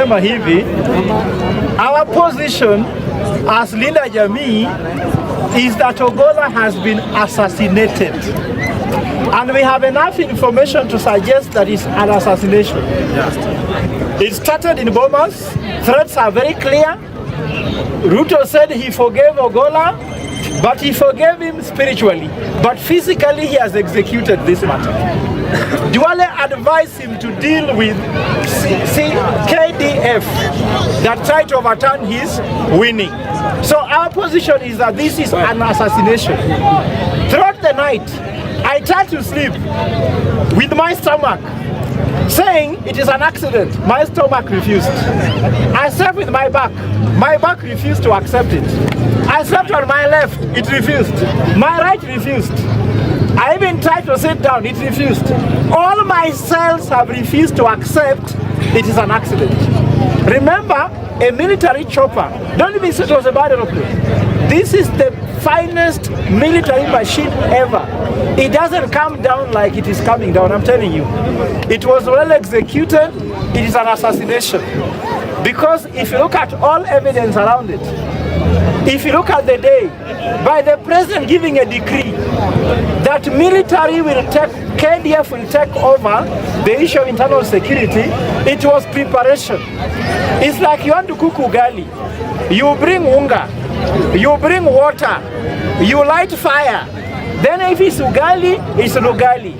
kusema hivi, our position as Linda Jamii is that Ogolla has been assassinated. And we have enough information to suggest that it's an assassination. It started in Bomas. Threats are very clear. Ruto said he forgave Ogolla, but he forgave him spiritually. But physically, he has executed this matter. Duale advised him to deal with KDF that tried to overturn his winning. So our position is that this is an assassination. Throughout the night, I tried to sleep with my stomach, saying it is an accident. My stomach refused. I slept with my back. My back refused to accept it. I slept on my left. It refused. My right refused. I even tried to sit down. It refused. All my cells have refused to accept it is an accident. Remember, a military chopper, don't even say it was a bad aeroplane. This is the finest military machine ever. It doesn't come down like it is coming down, I'm telling you. It was well executed. It is an assassination. Because if you look at all evidence around it, if you look at the day, by the president giving a decree that military will take, KDF will take over the issue of internal security, it was preparation. It's like you want to cook ugali. You bring unga, you bring water, you light fire. Then if it's ugali, it's an ugali.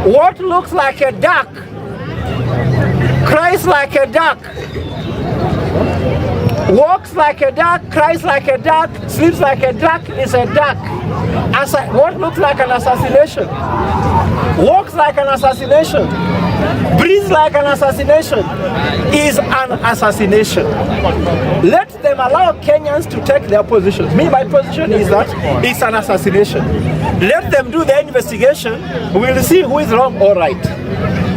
What looks like a duck, cries like a duck, walks like a duck, cries like a duck, sleeps like a duck, is a duck. What looks like an assassination, walks like an assassination, breathes like an assassination, is an assassination. Let them allow Kenyans to take their position. My position is that it's an assassination. Let them do the investigation. We'll see who is wrong or right.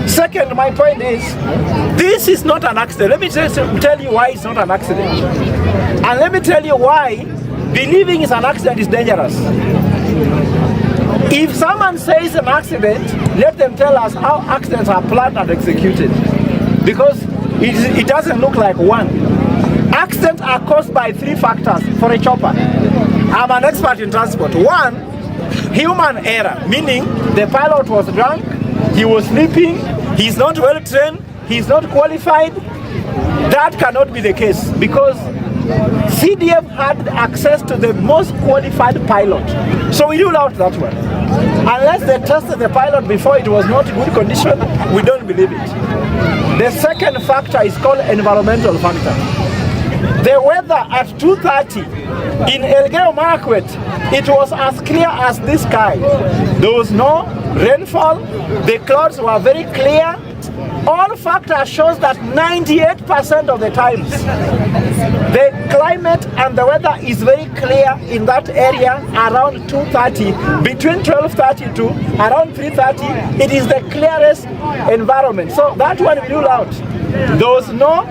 Second, my point is, this is not an accident. Let me tell you why it's not an accident. And let me tell you why believing it's an accident is dangerous. If someone says an accident, let them tell us how accidents are planned and executed. Because it doesn't look like one. Accidents are caused by 3 factors for a chopper. I'm an expert in transport. One, human error, meaning the pilot was drunk, he was sleeping, he's not well trained, he's not qualified. That cannot be the case because CDF had access to the most qualified pilot. So we rule out that one. Unless they tested the pilot before it was not in good condition, we don't believe it. The second factor is called environmental factor. The weather at 2:30 in Elgeyo Marakwet, it was as clear as this sky. There was no rainfall, the clouds were very clear. All factors shows that 98% of the times, the climate and the weather is very clear in that area around 2:30, between 12:30 to around 3:30, it is the clearest environment. So that one we rule out. There was no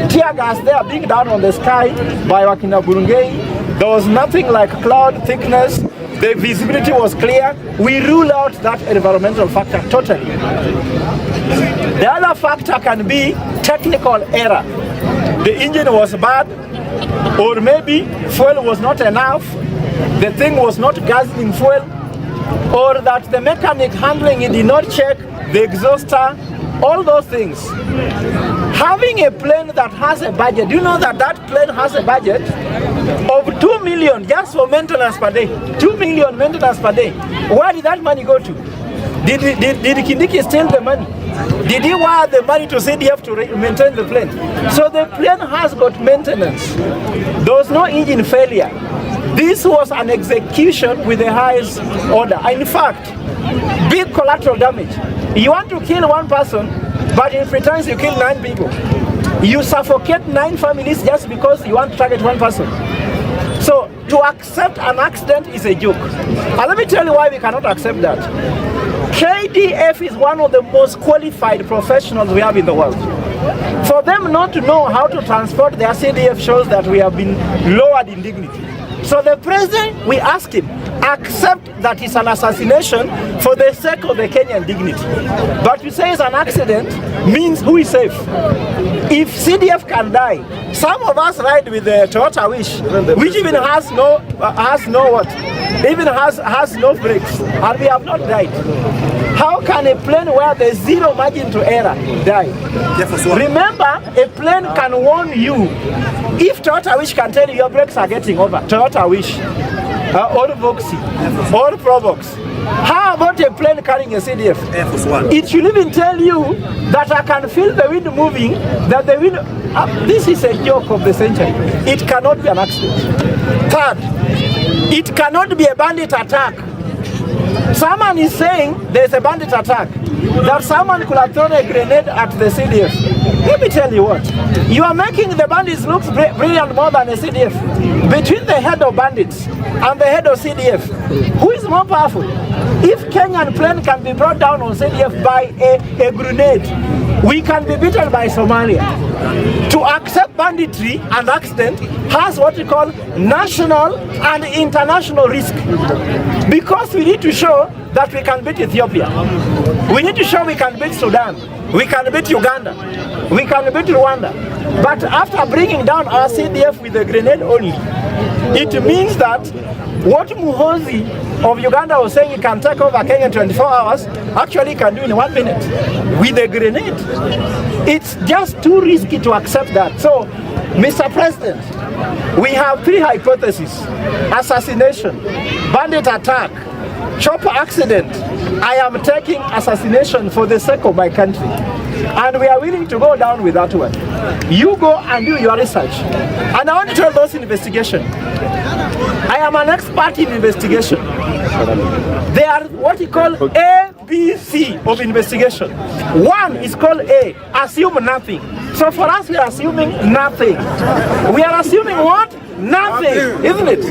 tear gas there being down on the sky by Wakina Burungei. There was nothing like cloud thickness. The visibility was clear. We rule out that environmental factor totally. The other factor can be technical error. The engine was bad, or maybe fuel was not enough, the thing was not guzzling fuel, or that the mechanic handling it did not check the exhauster, all those things. Having a plane that has a budget, do you know that that plane has a budget of 2 million just for maintenance per day? 2 million maintenance per day. Where did that money go to? Did Kindiki steal the money? Did he wire the money to CDF to maintain the plane? So the plane has got maintenance. There was no engine failure. This was an execution with the highest order. In fact, big collateral damage. You want to kill one person, but in return you kill 9 people. You suffocate 9 families just because you want to target one person. So to accept an accident is a joke. And let me tell you why we cannot accept that. KDF is one of the most qualified professionals we have in the world. For them not to know how to transport their CDF shows that we have been lowered in dignity. So the president, we asked him, accept that it's an assassination for the sake of the Kenyan dignity. But to say it's an accident means who is safe? If CDF can die, some of us ride with the Toyota Wish, which even has no brakes, and we have not died. How can a plane where there's zero margin to error die? Remember, a plane can warn you. If Toyota Wish can tell you your brakes are getting over, Toyota Wish, or Voxy, or Probox, how about a plane carrying a CDF? It should even tell you that I can feel the wind moving, that the wind... this is a joke of the century. It cannot be an accident. Third, it cannot be a bandit attack. Someone is saying there's a bandit attack, that someone could have thrown a grenade at the CDF. Let me tell you what, you are making the bandits look brilliant more than a CDF. Between the head of bandits and the head of CDF, who is more powerful? If Kenyan plane can be brought down on CDF by a grenade, we can be beaten by Somalia. To accept banditry and accident has what we call national and international risk. Because we need to show that we can beat Ethiopia. We need to show we can beat Sudan. We can beat Uganda. We can beat Rwanda. But after bringing down our CDF with a grenade only, it means that what Muhoozi of Uganda was saying he can take over Kenya in 24 hours, actually can do in 1 minute with a grenade. It's just too risky to accept that. So, Mr. President, we have 3 hypotheses: assassination, bandit attack, chopper accident. I am taking assassination for the sake of my country. And we are willing to go down with that one. You go and do your research. And I want to tell those investigations, I am an expert in investigation. They are what you call A, B, C of investigation. One is called A, assume nothing. So for us, we are assuming nothing. We are assuming what? Nothing, isn't it?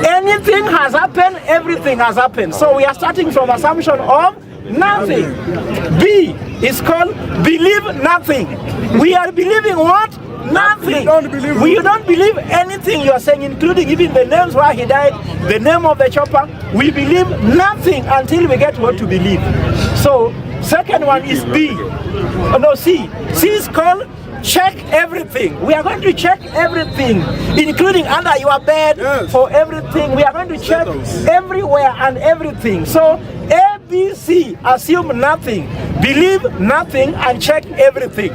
Anything has happened, everything has happened. So we are starting from assumption of nothing. B is called believe nothing. We are believing what? Nothing. We don't believe anything you are saying, including even the names where he died, the name of the chopper. We believe nothing until we get what to believe. So, second one is B. No, C. C is called check everything. We are going to check everything, including under your bed, for everything. We are going to check everywhere and everything. So, A, B, C, assume nothing, believe nothing, and check everything.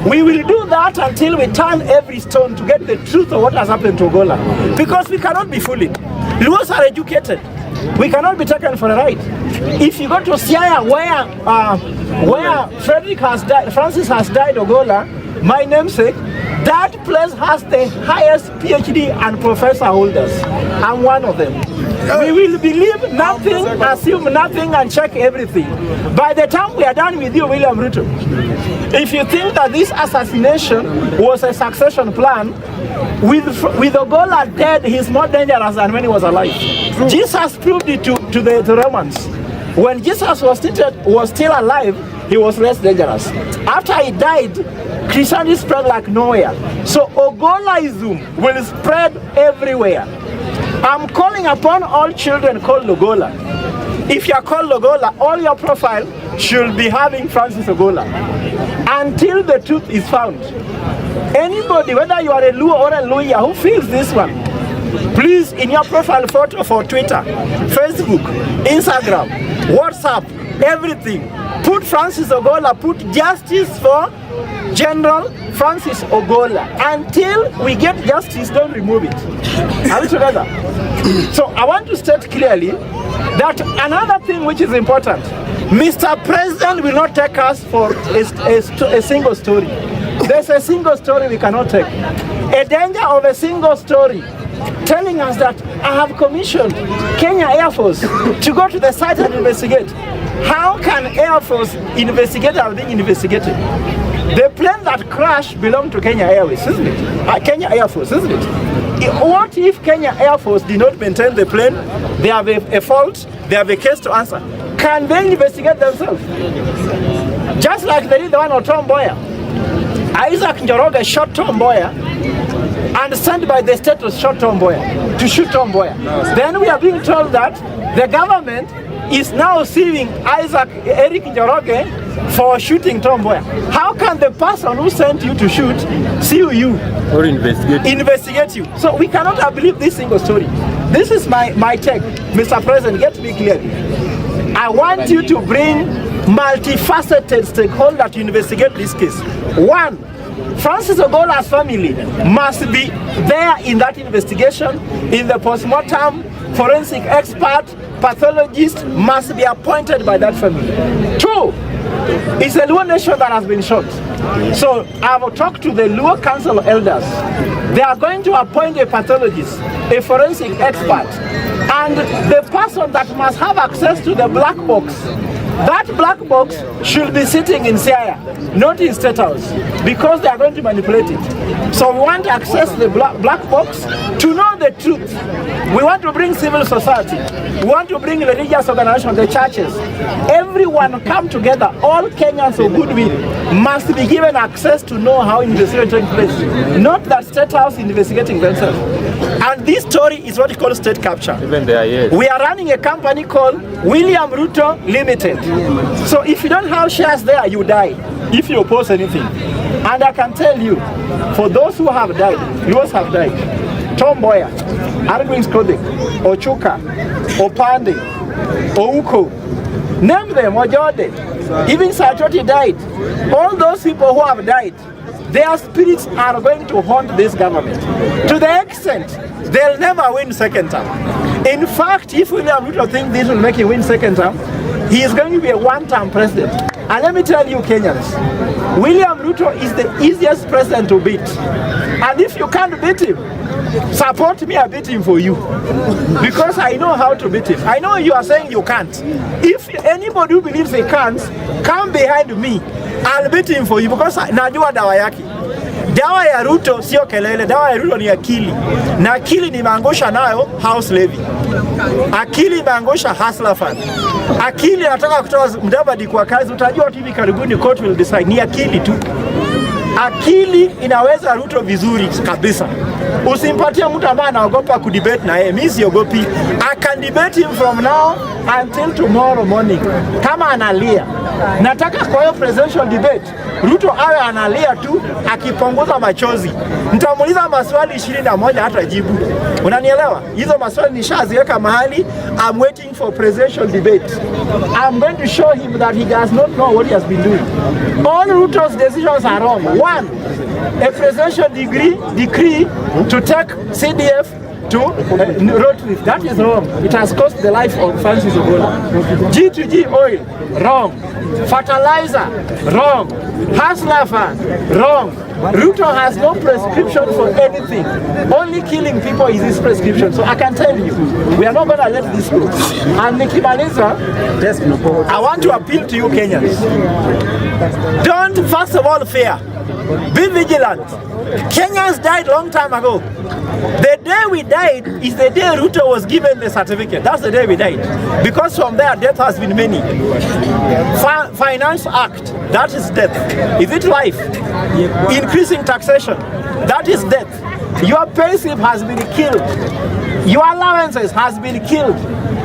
We will do that until we turn every stone to get the truth of what has happened to Ogolla. Because we cannot be fooled. Luos are educated. We cannot be taken for a ride. If you go to Siaya, where Frederick has died, Francis has died, Ogolla, my namesake, that place has the highest PhD and professor holders. I'm one of them. We will believe nothing, assume nothing, and check everything. By the time we are done with you, William Ruto, if you think that this assassination was a succession plan, with Ogolla dead, he's more dangerous than when he was alive. True. Jesus proved it to the Romans. When Jesus was still alive, he was less dangerous. After he died, Christianity spread like nowhere. So Ogollism will spread everywhere. I'm calling upon all children called Ogolla. If you are called Ogolla, all your profile should be having Francis Ogolla until the truth is found. Anybody, whether you are a Luo or a Luya, who feels this one, please, in your profile photo for Twitter, Facebook, Instagram, WhatsApp, everything, put Francis Ogolla, put justice for General Francis Ogolla. Until we get justice, don't remove it. Are we together? So I want to state clearly that another thing which is important, Mr. President will not take us for a single story. There's a single story we cannot take. A danger of a single story telling us that I have commissioned Kenya Air Force to go to the site and investigate. How can Air Force investigate or being investigated? The plane that crashed belonged to Kenya Airways, isn't it? Kenya Air Force, isn't it? What if Kenya Air Force did not maintain the plane? They have a fault, they have a case to answer. Can they investigate themselves? Just like they did the one on Tom Mboya. Isaac Njoroge shot Tom Mboya and sent by the state to shoot Tom Mboya. Then we are being told that the government is now suing Eric Njoroge for shooting Tom Mboya. How can the person who sent you to shoot sue you? Or investigate you? So we cannot believe this single story. This is my take. Mr. President, get me clear. I want you to bring multifaceted stakeholders to investigate this case. One, Francis Ogolla's family must be there in that investigation. In the postmortem, forensic expert, pathologist must be appointed by that family. Two, it's a Luo nation that has been shot. So I've talked to the Luo Council of Elders. They are going to appoint a pathologist, a forensic expert, and the person that must have access to the black box. That black box should be sitting in Siaya, not in State House, because they are going to manipulate it. So we want to access the black box to know the truth. We want to bring civil society. We want to bring religious organizations, the churches. Everyone come together. All Kenyans of goodwill must be given access to know how investigation takes place. Not that State House investigating themselves. And this story is what we call state capture. Even there, yes. We are running a company called William Ruto Limited. So if you don't have shares there, you die if you oppose anything. And I can tell you, for those who have died, Luos have died. Tom Mboya, Arwings Kodek, Ochuka, Opande, Ouko, name them, Ojode, even Sajoti died. All those people who have died, their spirits are going to haunt this government to the extent they'll never win second term. In fact, if William Ruto thinks this will make him win second term, he is going to be a one-term president. And let me tell you, Kenyans, William Ruto is the easiest president to beat. And if you can't beat him, support me, I beat him for you. Because I know how to beat him. I know you are saying you can't. If anybody who believes they can't, come behind me, I'll beat him for you, because najua dawa yake. Dawa ya Ruto sio kelele, dawa ya Ruto ni akili. Na akili ni maangusha nayo house levy. Akili imeangusha hustler fund. Akili nataka kutoa Mudavadi kwa kazi, utajua hivi karibuni court will decide. Ni akili tu. Akili inaweza Ruto vizuri kabisa. Usimpatie mtu ambaye anaogopa kudebate na yeye. Mimi siogopi. I can debate him from now until tomorrow morning. Kama analia. Nataka kwa hiyo presidential debate Ruto awe analia tu akipunguza machozi. Nitamuuliza maswali 21 hata jibu. Unanielewa? Hizo maswali nishaziweka mahali. I'm waiting for presidential debate. I'm going to show him that he does not know what he has been doing. All Ruto's decisions are wrong. One, a presidential decree to take CDF to road trip. That is wrong. It has cost the life of Francis Ogolla. G2G oil, wrong. Fertilizer, wrong. Hustler fund, wrong. Ruto has no prescription for anything. Only killing people is his prescription. So I can tell you, we are not going to let this go. And Nikimaliza, I want to appeal to you Kenyans. Don't first of all fear. Be vigilant. Kenyans died long time ago. The day we died is the day Ruto was given the certificate. That's the day we died. Because from there, death has been many. Finance Act, that is death. Is it life? Increasing taxation, that is death. Your pay slip has been killed. Your allowances has been killed.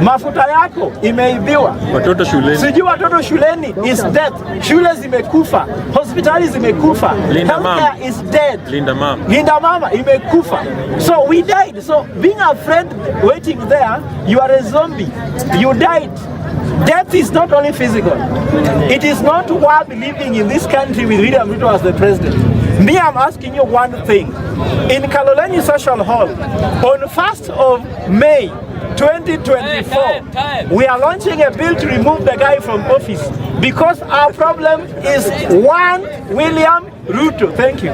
Mafuta yako imeibiwa. Watoto shuleni. Sijui watoto shuleni is death. Shule zimekufa. Hospitali zimekufa. Healthcare is dead. Linda mama imekufa. So we died. So being a friend waiting there, you are a zombie. You died. Death is not only physical. It is not worth living in this country with William Ruto as the president. Me, I'm asking you one thing. In Kaloleni Social Hall, on 1st of May 2024, we are launching a bill to remove the guy from office because our problem is one William Ruto. Thank you.